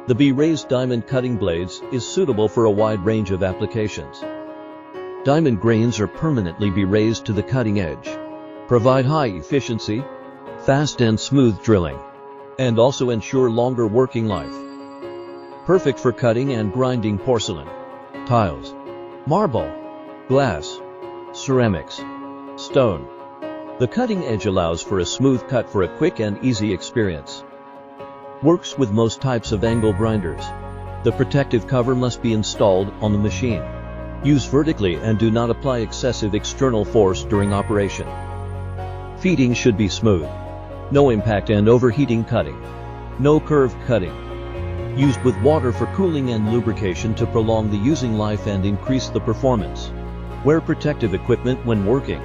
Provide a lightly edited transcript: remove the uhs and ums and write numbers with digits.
The Brazed diamond cutting blades is suitable for a wide range of applications. Diamond grains are permanently brazed to the cutting edge, provide high efficiency, fast and smooth drilling, and also ensure longer working life. Perfect for cutting and grinding porcelain, tiles, marble, glass, ceramics, stone. The cutting edge allows for a smooth cut for a quick and easy experience. Works with most types of angle grinders. The protective cover must be installed on the machine. Use vertically and do not apply excessive external force during operation. Feeding should be smooth. No impact and overheating cutting. No curved cutting. Used with water for cooling and lubrication to prolong the using life and increase the performance. Wear protective equipment when working.